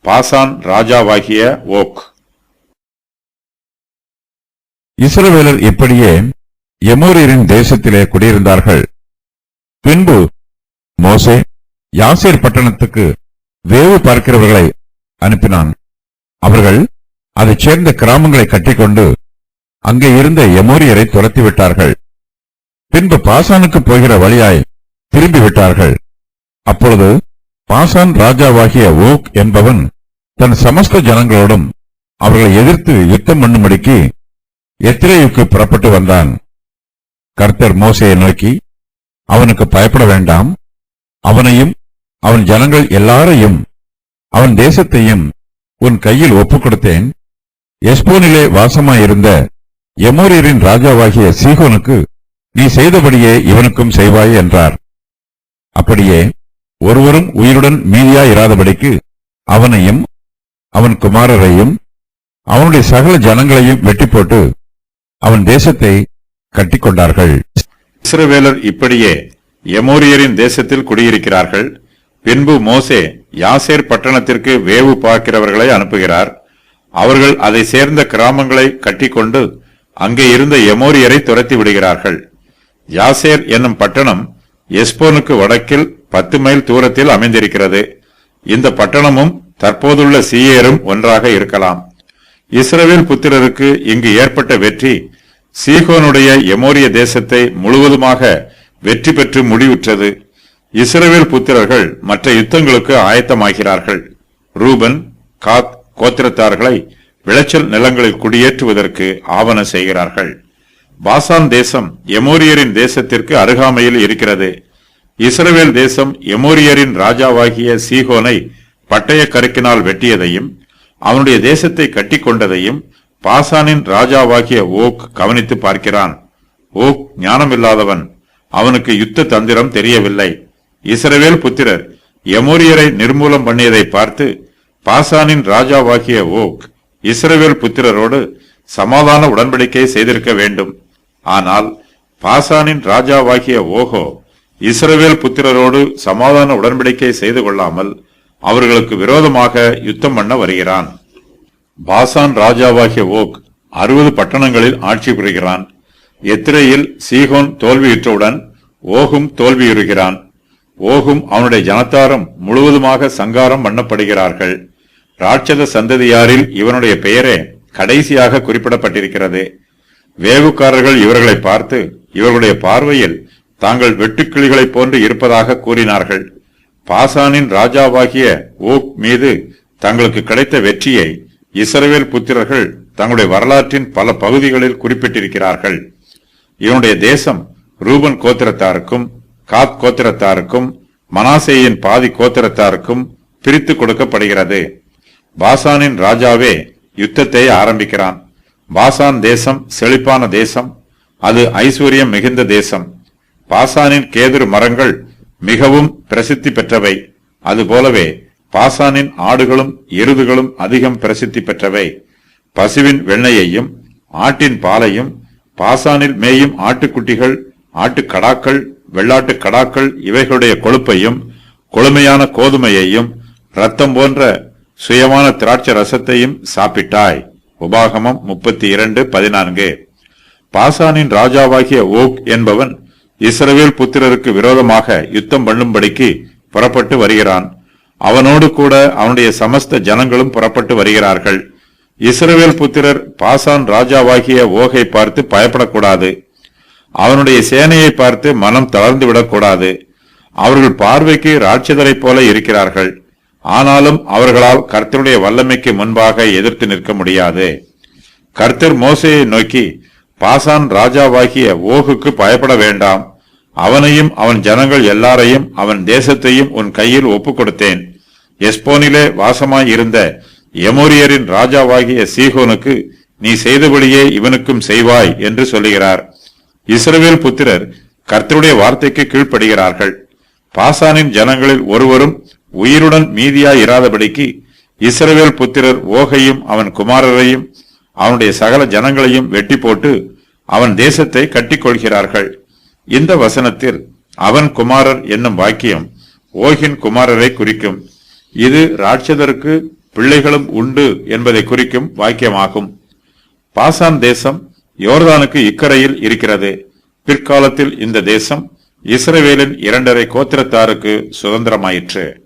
பாசான் ராஜாவாகிய ஓக். இஸ்ரவேலர் இப்படியே எமோரியரின் தேசத்திலே குடியிருந்தார்கள். பின்பு மோசே யாசேர் பட்டணத்துக்கு வேவு பார்க்கிறவர்களை அனுப்பினான். அவர்கள் அதைச் சேர்ந்த கிராமங்களை கட்டிக்கொண்டு அங்கே இருந்த எமோரியரை துரத்திவிட்டார்கள். பின்பு பாசானுக்கு போகிற வழியாய் திரும்பிவிட்டார்கள். அப்பொழுது பாசான் ராஜாவாகிய ஓக் என்பவன் தன் சமஸ்த ஜனங்களோடும் அவர்களை எதிர்த்து யுத்தம் பண்ணும்படிக்கு எத்திரேயுக்கு புறப்பட்டு வந்தான். கர்த்தர் மோசேயை நோக்கி, அவனுக்கு பயப்பட வேண்டாம், அவனையும் அவன் ஜனங்கள் எல்லாரையும் அவன் தேசத்தையும் உன் கையில் ஒப்புக் கொடுத்தேன். எஸ்போனிலே வாசமாயிருந்த எமோரியரின் ராஜாவாகிய சீகோனுக்கு நீ செய்தபடியே இவனுக்கும் செய்வாய் என்றார். அப்படியே ஒருவரும் உயிருடன் மீதியாயிராதபடிக்கு அவனையும் அவன் குமாரரையும் அவனுடைய சகல ஜனங்களையும் வெட்டி போட்டு அவன் தேசத்தை கட்டிக்கொண்டார்கள். இஸ்ரவேலர் இப்படியே எமோரியரின் தேசத்தில் குடியிருக்கிறார்கள். பின்பு மோசே யாசேர் பட்டணத்திற்கு வேவு பார்க்கிறவர்களை அனுப்புகிறார். அவர்கள் அதை சேர்ந்த கிராமங்களை கட்டிக்கொண்டு அங்கே இருந்த எமோரியரை துரத்தி விடுகிறார்கள். யாசேர் என்னும் பட்டணம் எஸ்போனுக்கு வடக்கில் 10 மைல் தூரத்தில் அமைந்திருக்கிறது. இந்த பட்டணமும் தற்போதுள்ள சீயேரும் ஒன்றாக இருக்கலாம். இஸ்ரவேல் புத்திரருக்கு இங்கு ஏற்பட்ட வெற்றி சீகோனுடைய எமோரிய தேசத்தை முழுவதுமாக வெற்றி பெற்று முடிவுற்றது. இஸ்ரவேல் புத்திரர்கள் மற்ற யுத்தங்களுக்கு ஆயத்தமாகிறார்கள். ரூபன், காத் கோத்திரத்தார்களை விளைச்சல் நிலங்களில் குடியேற்றுவதற்கு ஆவண செய்கிறார்கள். பாசான் தேசம் எமோரியரின் தேசத்திற்கு அருகாமையில் இருக்கிறது. இஸ்ரவேல் தேசம் எமோரியரின் ராஜாவாகிய சீகோனை பட்டய கருக்கினால் வெட்டியதையும் அவனுடைய தேசத்தை கட்டிக்கொண்டதையும் பாசானின் ராஜாவாகிய ஓக் கவனித்து பார்க்கிறான். ஓக் ஞானமில்லாதவன், அவனுக்கு யுத்த தந்திரம் தெரியவில்லை. இஸ்ரவேல் புத்திரர் எமோரியரை நிர்மூலம் பண்ணியதை பார்த்து பாசானின் ராஜாவாகிய ஓக் இஸ்ரவேல் புத்திரரோடு சமாதான உடன்படிக்கை செய்திருக்க வேண்டும். ஆனால் பாசானின் ராஜாவாகிய ஓகோ இஸ்ரவேல் புத்திரரோடு சமாதான உடன்படிக்கை செய்து கொள்ளாமல் அவர்களுக்கு விரோதமாக யுத்தம் பண்ண வருகிறான். பாசான் ராஜாவாகிய ஓக் 60 பட்டணங்களில் ஆட்சி புரிகிறான். எத்திரேயில் சீகோன் தோல்வியுற்றவுடன் ஓகும் தோல்வியுறுகிறான். ஓகும் அவனுடைய ஜனத்தாரும் முழுவதுமாக சங்காரம் பண்ணப்படுகிறார்கள். ராட்சத சந்ததியாரில் இவனுடைய பெயரே கடைசியாக குறிப்பிடப்பட்டிருக்கிறது. வேவுக்காரர்கள் இவர்களை பார்த்து இவர்களுடைய பார்வையில் தாங்கள் வெட்டுக்கிளிகளைப் போன்று இருப்பதாக கூறினார்கள். பாசானின் ராஜாவாகிய ஓக் மீது தங்களுக்கு கிடைத்த வெற்றியை இஸ்ரவேல் புத்திரர்கள் தங்களுடைய வரலாற்றின் பல பகுதிகளில் குறிப்பிட்டிருக்கிறார்கள். இவனுடைய தேசம் ரூபன் கோத்திரத்தாருக்கும் காத் கோத்திரத்தாருக்கும் மனாசேயின் பாதி கோத்திரத்தாருக்கும் பிரித்து கொடுக்கப்படுகிறது. பாசானின் ராஜாவே யுத்தத்தை ஆரம்பிக்கிறான். பாசான் தேசம் செழிப்பான தேசம், அது ஐஸ்வர்யம் மிகுந்த தேசம். பாசானின் கேதுரு மரங்கள் மிகவும் பிரசித்தி பெற்றவை. அதுபோலவே பாசானின் ஆடுகளும் எருதுகளும் அதிகம் பிரசித்தி பெற்றவை. பசுவின் வெண்ணையையும் ஆட்டின் பாலையும் பாசானில் மேயும் ஆட்டுக்குட்டிகள், ஆட்டுக்கடாக்கள், வெள்ளாட்டு கடாக்கள் இவைகளுடைய கொழுப்பையும் கொழுமையான கோதுமையையும் இரத்தம் போன்ற சுயமான திராட்சை ரசத்தையும் சாப்பிட்டாய். உபாகமம் 32:14. பாசானின் ராஜாவாகிய ஓக் என்பவன் இஸ்ரவேல் புத்திரருக்கு விரோதமாக யுத்தம் பண்ணும்படிக்கு புறப்பட்டு வருகிறான். அவனோடு கூட அவனுடைய சமஸ்த ஜனங்களும் புறப்பட்டு வருகிறார்கள். இஸ்ரவேல் புத்திரர் பாசான் ராஜாவாகிய ஓகை பார்த்து பயப்படக்கூடாது. அவனுடைய சேனையை பார்த்து மனம் தளர்ந்து விடக்கூடாது. அவர்கள் பார்வைக்கு ராட்சதரைப் போல இருக்கிறார்கள். ஆனாலும் அவர்களால் கர்த்தருடைய வல்லமைக்கு முன்பாக எதிர்த்து நிற்க முடியாது. கர்த்தர் மோசேயை நோக்கி, பாசான் ராஜாவாகிய ஓகுக்கு பயப்பட வேண்டாம், அவனையும் அவன் ஜனங்கள் எல்லாரையும் அவன் தேசத்தையும் உன் கையில் ஒப்புக் கொடுத்தேன். எஸ்போனிலே வாசமாயிருந்த எமோரியரின் ராஜாவாகிய சீகோனுக்கு நீ செய்தபடியே இவனுக்கும் செய்வாய் என்று சொல்லுகிறார். இஸ்ரவேல் புத்திரர் கர்த்தருடைய வார்த்தைக்கு கீழ்ப்படுகிறார்கள். பாசானின் ஜனங்களில் ஒருவரும் உயிருடன் மீதியாயிராதபடிக்கு இஸ்ரவேல் புத்திரர் ஓகையும் அவன் குமாரரையும் அவனுடைய சகல ஜனங்களையும் வெட்டி போட்டு அவன் தேசத்தை கட்டிக்கொள்கிறார்கள். இந்த வசனத்தில் அவன் குமாரர் என்னும் வாக்கியம் ஓகின் குமாரரை குறிக்கும். இது ராட்சதருக்கு பிள்ளைகளும் உண்டு என்பதை குறிக்கும் வாக்கியமாகும். பாசான் தேசம் யோர்தானுக்கு இக்கரையில் இருக்கிறது. பிற்காலத்தில் இந்த தேசம் இஸ்ரவேலின் 2½ கோத்திரத்தாருக்கு சுதந்திரமாயிற்று.